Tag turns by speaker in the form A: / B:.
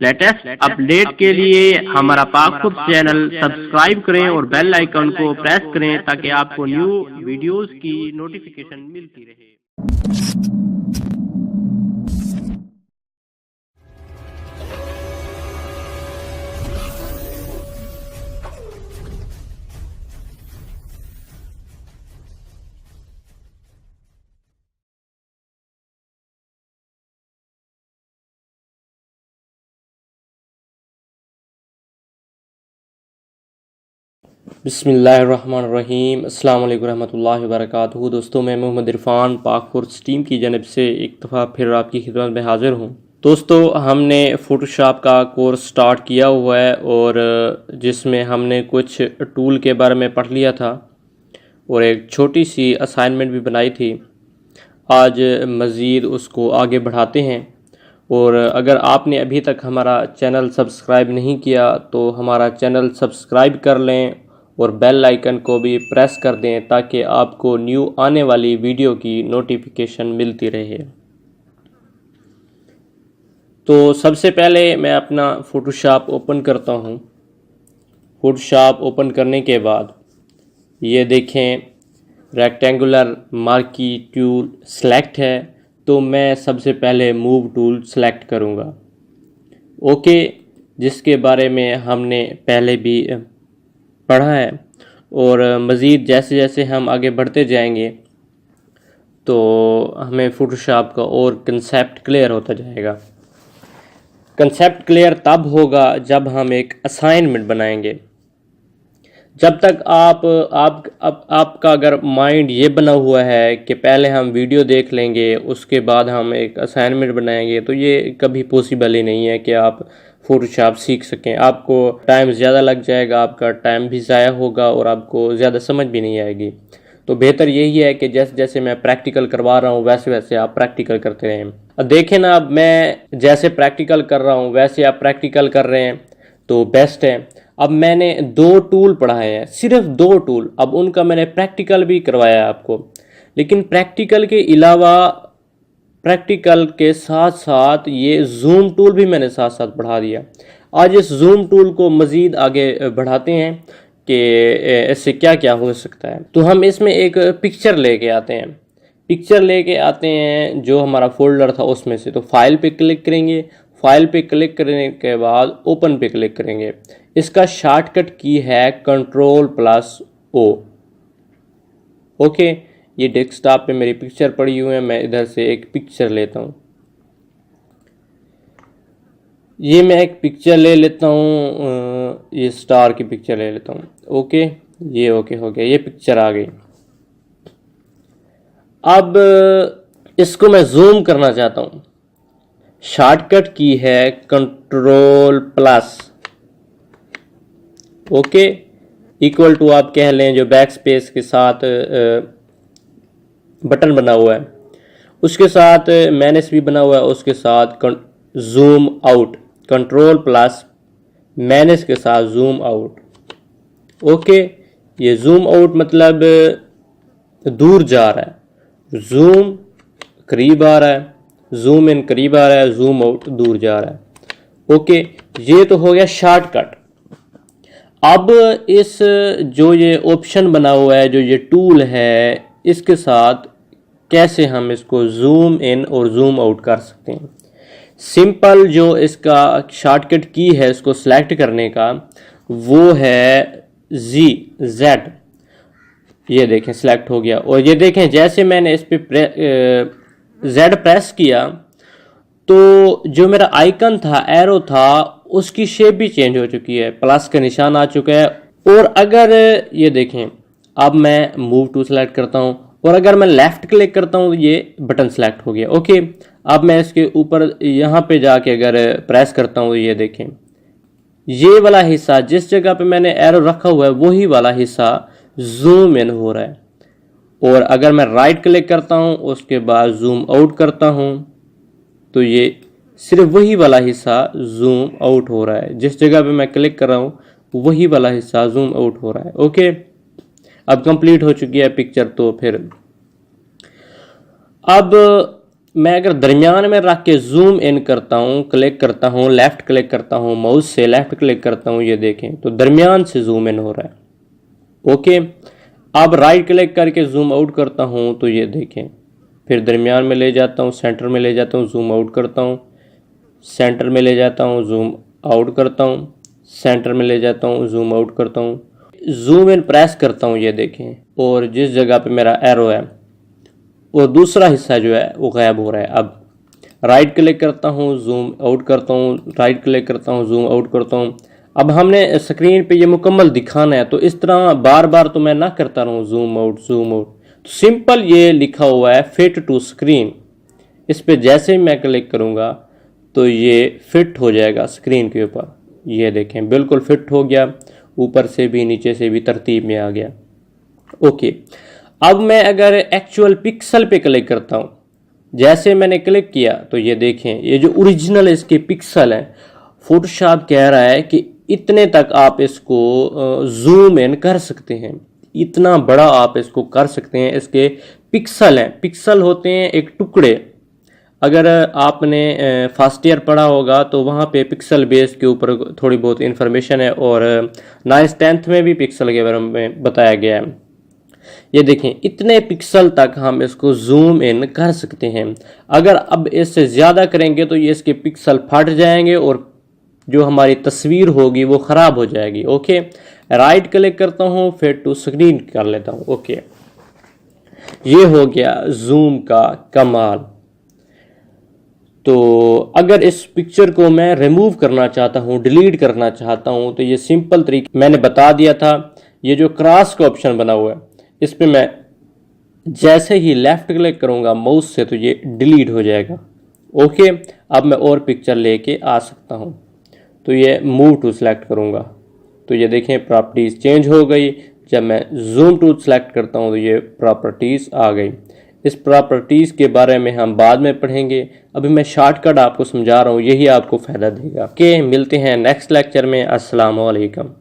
A: Latest update के लिए हमारा पाकपुर चैनल सब्सक्राइब करें और बेल आइकन को प्रेस करें ताकि आपको न्यू वीडियोस की नोटिफिकेशन मिलती रहे।
B: बिस्मिल्लाहिर्रहमानिर्रहीम, अस्सलाम वालेकुम रहमतुल्लाहि व बरकातुहू। दोस्तों, मैं मोहम्मद इरफान पाकपुर टीम की जानब से एक दफ़ा फिर आपकी खिदमत में हाज़िर हूँ। दोस्तों, हमने फ़ोटोशॉप का कोर्स स्टार्ट किया हुआ है और जिसमें हमने कुछ टूल के बारे में पढ़ लिया था और एक छोटी सी असाइनमेंट भी बनाई थी। आज मज़ीद उसको आगे बढ़ाते हैं और अगर आपने अभी तक हमारा चैनल सब्सक्राइब नहीं किया तो हमारा चैनल सब्सक्राइब कर लें और बेल आइकन को भी प्रेस कर दें ताकि आपको न्यू आने वाली वीडियो की नोटिफिकेशन मिलती रहे। तो सबसे पहले मैं अपना फ़ोटोशॉप ओपन करता हूँ। फ़ोटोशॉप ओपन करने के बाद ये देखें रेक्टेंगुलर मार्की टूल सेलेक्ट है, तो मैं सबसे पहले मूव टूल सेलेक्ट करूँगा। ओके, जिसके बारे में हमने पहले भी पढ़ा है और मज़ीद जैसे जैसे हम आगे बढ़ते जाएंगे तो हमें फ़ोटोशॉप का और कंसेप्ट क्लियर होता जाएगा। कंसेप्ट क्लियर तब होगा जब हम एक असाइनमेंट बनाएंगे। जब तक आपका अगर माइंड ये बना हुआ है कि पहले हम वीडियो देख लेंगे उसके बाद हम एक असाइनमेंट बनाएंगे, तो ये कभी पॉसिबल ही नहीं है कि आप फ़ोटोशॉप सीख सकें। आपको टाइम ज़्यादा लग जाएगा, आपका टाइम भी ज़ाया होगा और आपको ज़्यादा समझ भी नहीं आएगी। तो बेहतर यही है कि जैसे जैसे मैं प्रैक्टिकल करवा रहा हूँ वैसे वैसे आप प्रैक्टिकल करते रहें। अब देखें ना, अब मैं जैसे प्रैक्टिकल कर रहा हूँ वैसे आप प्रैक्टिकल कर रहे हैं तो बेस्ट है। अब मैंने 2 टूल पढ़ाए हैं, सिर्फ 2 टूल। अब उनका मैंने प्रैक्टिकल भी करवाया है आपको, लेकिन प्रैक्टिकल के अलावा प्रैक्टिकल के साथ साथ ये जूम टूल भी मैंने साथ साथ बढ़ा दिया। आज इस जूम टूल को मज़ीद आगे बढ़ाते हैं कि इससे क्या क्या हो सकता है। तो हम इसमें एक पिक्चर लेके आते हैं, जो हमारा फोल्डर था उसमें से। तो फाइल पे क्लिक करेंगे, फाइल पे क्लिक करने के बाद ओपन पे क्लिक करेंगे। इसका शॉर्टकट की है Ctrl+O। ओके, ये डेस्कटॉप पे मेरी पिक्चर पड़ी हुई है, मैं इधर से एक पिक्चर लेता हूँ। ये मैं एक पिक्चर ले लेता हूँ, ये स्टार की पिक्चर ले लेता हूँ। ओके, ये ओके हो गया, ये पिक्चर आ गई। अब इसको मैं जूम करना चाहता हूँ। शॉर्टकट की है Ctrl+। ओके, इक्वल टू आप कह लें जो बैक स्पेस के साथ बटन बना हुआ है उसके साथ मैनेज भी बना हुआ है, उसके साथ जूम आउट, Ctrl+ मैनेज के साथ जूम आउट। ओके, ये जूम आउट मतलब दूर जा रहा है, जूम करीब आ रहा है, जूम इन करीब आ रहा है, जूम आउट दूर जा रहा है। ओके, ये तो हो गया शॉर्टकट। अब इस जो ये ऑप्शन बना हुआ है, जो ये टूल है, इसके साथ कैसे हम इसको जूम इन और जूम आउट कर सकते हैं। सिंपल जो इसका शॉर्टकट की है इसको सेलेक्ट करने का, वो है Z। ये देखें सिलेक्ट हो गया। और ये देखें जैसे मैंने इस पे Z प्रेस किया तो जो मेरा आइकन था, एरो था, उसकी शेप भी चेंज हो चुकी है, प्लस का निशान आ चुका है। और अगर ये देखें, अब मैं मूव टू सेलेक्ट करता हूँ और अगर मैं लेफ़्ट क्लिक करता हूँ तो ये बटन सेलेक्ट हो गया। ओके, अब मैं इसके ऊपर यहाँ पे जाके अगर प्रेस करता हूँ तो ये देखें, ये वाला हिस्सा जिस जगह पे मैंने एरो रखा हुआ है वही वाला हिस्सा जूम इन हो रहा है। और अगर मैं राइट क्लिक करता हूँ उसके बाद जूम आउट करता हूँ तो ये सिर्फ वही वाला हिस्सा जूम आउट हो रहा है, जिस जगह पे मैं क्लिक कर रहा हूँ वही वाला हिस्सा जूम आउट हो रहा है। ओके, अब कंप्लीट हो चुकी है पिक्चर। तो फिर अब मैं अगर दरमियान में रख के जूम इन करता हूँ, क्लिक करता हूँ, लेफ्ट क्लिक करता हूँ, माउस से लेफ्ट क्लिक करता हूँ, ये देखें तो दरमियान से जूम इन हो रहा है। ओके, अब राइट क्लिक करके जूम आउट करता हूँ तो ये देखें, फिर दरमियान में ले जाता हूँ, सेंटर में ले जाता हूँ, जूम आउट करता हूँ, सेंटर में ले जाता हूँ, जूम आउट करता हूँ, सेंटर में ले जाता हूँ, जूम आउट करता हूँ, जूम इन प्रेस करता हूँ, ये देखें, और जिस जगह पे मेरा एरो है वो दूसरा हिस्सा जो है वो गायब हो रहा है। अब राइट क्लिक करता हूँ, जूम आउट करता हूँ, राइट क्लिक करता हूँ, जूम आउट करता हूँ। अब हमने स्क्रीन पे ये मुकम्मल दिखाना है, तो इस तरह बार बार तो मैं ना करता रहूँ जूम आउट जूम आउट। तो सिंपल ये लिखा हुआ है फिट टू स्क्रीन, इस पे जैसे ही मैं क्लिक करूँगा तो ये फिट हो जाएगा स्क्रीन के ऊपर। ये देखें बिल्कुल फिट हो गया, ऊपर से भी नीचे से भी तरतीब में आ गया। ओके, अब मैं अगर एक्चुअल पिक्सल पे क्लिक करता हूँ, जैसे मैंने क्लिक किया तो ये देखें ये जो ओरिजिनल इसके पिक्सल हैं, फोटोशॉप कह रहा है कि इतने तक आप इसको जूम इन कर सकते हैं, इतना बड़ा आप इसको कर सकते हैं। इसके पिक्सल हैं, पिक्सल होते हैं एक टुकड़े। अगर आपने फर्स्ट ईयर पढ़ा होगा तो वहाँ पे पिक्सल बेस के ऊपर थोड़ी बहुत इन्फॉर्मेशन है, और 9th 10th में भी पिक्सल के बारे में बताया गया है। ये देखें इतने पिक्सल तक हम इसको जूम इन कर सकते हैं। अगर अब इससे ज़्यादा करेंगे तो ये इसके पिक्सल फट जाएंगे और जो हमारी तस्वीर होगी वो ख़राब हो जाएगी। ओके, राइट क्लिक करता हूँ, फिर टू स्क्रीन कर लेता हूँ। ओके, ये हो गया जूम का कमाल। तो अगर इस पिक्चर को मैं रिमूव करना चाहता हूँ, डिलीट करना चाहता हूँ, तो ये सिंपल तरीका मैंने बता दिया था। ये जो क्रॉस का ऑप्शन बना हुआ है, इस पे मैं जैसे ही लेफ्ट क्लिक करूँगा माउस से तो ये डिलीट हो जाएगा। ओके, अब मैं और पिक्चर लेके आ सकता हूँ, तो ये मूव टू सेलेक्ट करूँगा तो ये देखें प्रॉपर्टीज़ चेंज हो गई। जब मैं जूम टू सेलेक्ट करता हूँ तो ये प्रॉपर्टीज़ आ गई। इस प्रॉपर्टीज़ के बारे में हम बाद में पढ़ेंगे, अभी मैं शॉर्टकट आपको समझा रहा हूँ, यही आपको फ़ायदा देगा। ओके, मिलते हैं नेक्स्ट लेक्चर में। अस्सलाम वालेकुम।